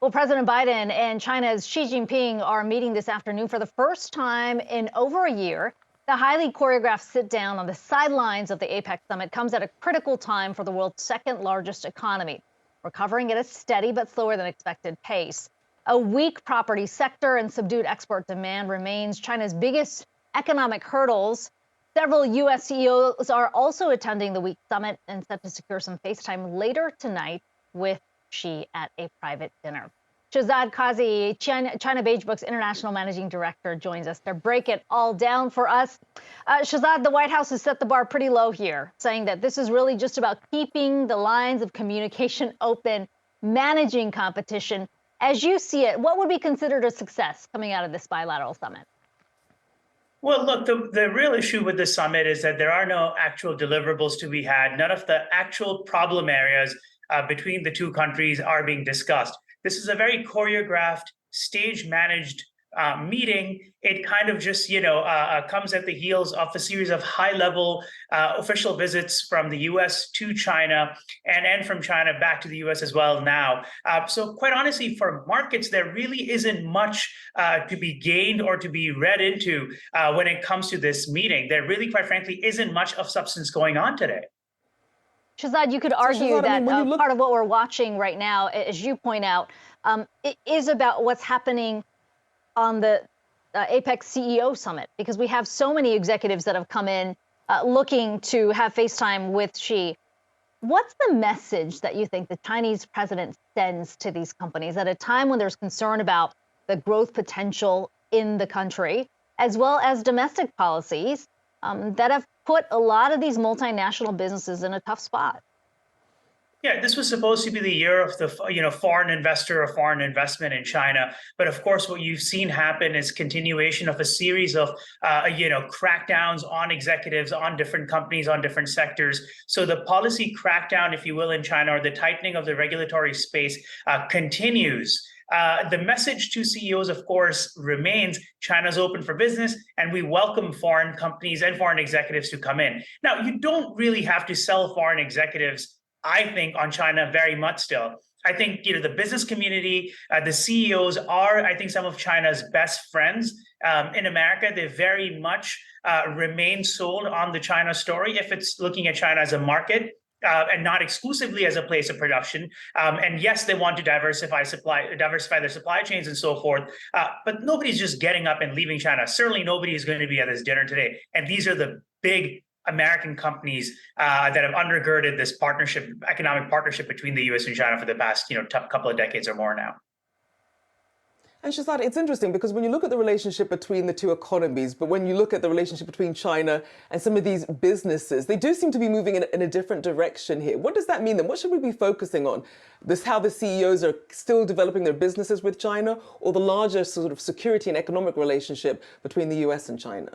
Well, President Biden and China's Xi Jinping are meeting this afternoon for the first time in over a year. The highly choreographed sit down on the sidelines of the APEC summit comes at a critical time for the world's second largest economy, recovering at a steady but slower than expected pace. A weak property sector and subdued export demand remains China's biggest economic hurdles. Several U.S. CEOs are also attending the week summit and set to secure some face time later tonight with Xi at a private dinner. Shehzad Qazi, China Beige Book's international managing director, joins us to break it all down for us. Shehzad, the White House has set the bar pretty low here, saying that this is really just about keeping the lines of communication open, managing competition. As you see it, what would be considered a success coming out of this bilateral summit? Well, look, the real issue with the summit is that there are no actual deliverables to be had. None of the actual problem areas between the two countries are being discussed. This is a very choreographed, stage-managed meeting. It kind of just, comes at the heels of a series of high-level official visits from the U.S. to China and from China back to the U.S. as well now. So quite honestly, for markets, there really isn't much to be gained or to be read into when it comes to this meeting. There really, quite frankly, isn't much of substance going on today. Shehzad, you could argue that part of what we're watching right now, as you point out, it is about what's happening on the APEC CEO summit, because we have so many executives that have come in looking to have FaceTime with Xi. What's the message that you think the Chinese president sends to these companies at a time when there's concern about the growth potential in the country, as well as domestic policies that have put a lot of these multinational businesses in a tough spot? Yeah, this was supposed to be the year of the foreign investor or foreign investment in China, but of course, what you've seen happen is continuation of a series of crackdowns on executives, on different companies, on different sectors. So the policy crackdown, if you will, in China, or the tightening of the regulatory space continues. The message to CEOs, of course, remains China's open for business, and we welcome foreign companies and foreign executives to come in. Now, you don't really have to sell foreign executives, I think, on China very much still. I think the business community, the CEOs are, I think, some of China's best friends in America. They very much remain sold on the China story if it's looking at China as a market. And not exclusively as a place of production. And yes, they want to diversify their supply chains and so forth. But nobody's just getting up and leaving China. Certainly nobody is going to be at this dinner today. And these are the big American companies that have undergirded this economic partnership between the U.S. and China for the past couple of decades or more now. And Shehzad, it's interesting because when you look at the relationship between the two economies, but when you look at the relationship between China and some of these businesses, they do seem to be moving in a different direction here. What does that mean then? What should we be focusing on? How the CEOs are still developing their businesses with China, or the larger sort of security and economic relationship between the US and China?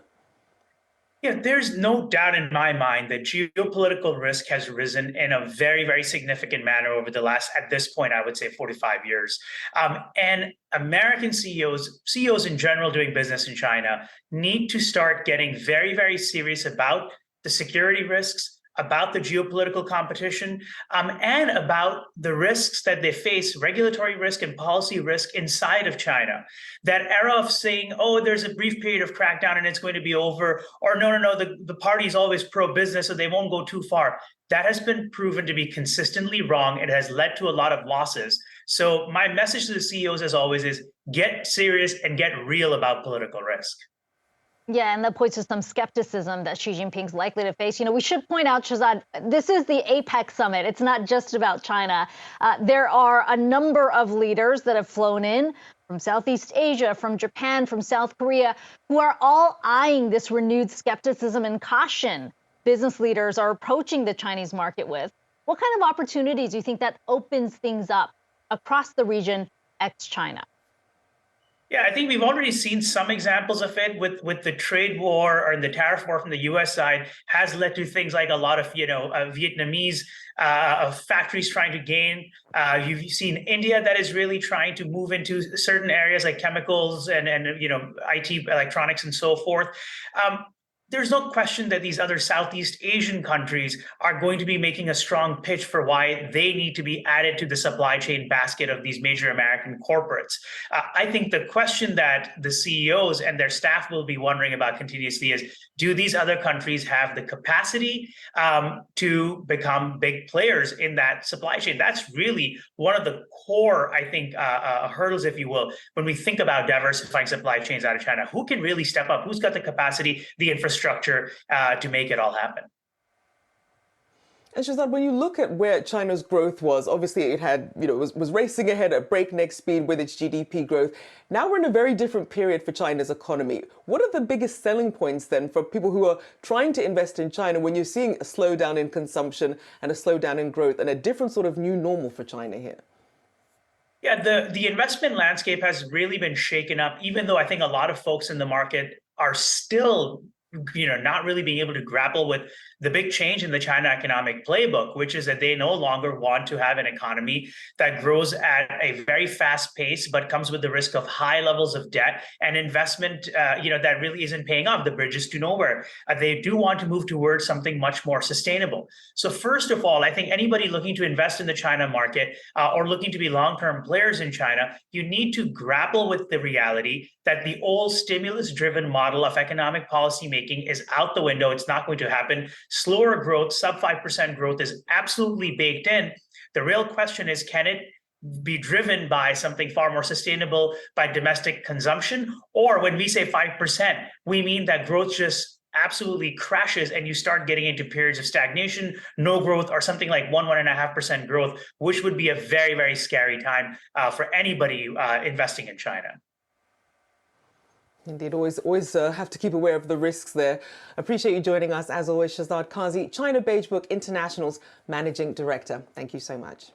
Yeah, there's no doubt in my mind that geopolitical risk has risen in a very, very significant manner over the last, at this point, I would say 45 years. And American CEOs in general doing business in China need to start getting very, very serious about the security risks, about the geopolitical competition, and about the risks that they face, regulatory risk and policy risk inside of China. That era of saying, oh, there's a brief period of crackdown and it's going to be over, or no, the party is always pro-business, so they won't go too far. That has been proven to be consistently wrong. It has led to a lot of losses. So my message to the CEOs, as always, is get serious and get real about political risk. Yeah, and that points to some skepticism that Xi Jinping's likely to face. We should point out, Shehzad, this is the APEC summit. It's not just about China. There are a number of leaders that have flown in from Southeast Asia, from Japan, from South Korea, who are all eyeing this renewed skepticism and caution business leaders are approaching the Chinese market with. What kind of opportunities do you think that opens things up across the region, ex-China? Yeah, I think we've already seen some examples of it with the trade war or the tariff war from the U.S. side has led to things like a lot of Vietnamese factories trying to gain. You've seen India that is really trying to move into certain areas like chemicals and IT, electronics, and so forth. there's no question that these other Southeast Asian countries are going to be making a strong pitch for why they need to be added to the supply chain basket of these major American corporates. I think the question that the CEOs and their staff will be wondering about continuously is, do these other countries have the capacity to become big players in that supply chain? That's really one of the core, I think, hurdles, if you will, when we think about diversifying supply chains out of China. Who can really step up? Who's got the capacity, the infrastructure to make it all happen? And Shehzad, when you look at where China's growth was, obviously it had, was racing ahead at breakneck speed with its GDP growth. Now we're in a very different period for China's economy. What are the biggest selling points then for people who are trying to invest in China when you're seeing a slowdown in consumption and a slowdown in growth and a different sort of new normal for China here? Yeah, the investment landscape has really been shaken up, even though I think a lot of folks in the market are still not really being able to grapple with the big change in the China economic playbook, which is that they no longer want to have an economy that grows at a very fast pace, but comes with the risk of high levels of debt and investment, that really isn't paying off, the bridges to nowhere. They do want to move towards something much more sustainable. So first of all, I think anybody looking to invest in the China market or looking to be long-term players in China, you need to grapple with the reality that the old stimulus-driven model of economic policy making is out the window. It's not going to happen. Slower growth, sub 5% growth is absolutely baked in. The real question is, can it be driven by something far more sustainable, by domestic consumption? Or when we say 5%, we mean that growth just absolutely crashes and you start getting into periods of stagnation, no growth, or something like 1.5% growth, which would be a very, very scary time for anybody investing in China. Indeed, always have to keep aware of the risks there. Appreciate you joining us, as always, Shehzad Qazi, China Beige Book International's Managing Director. Thank you so much.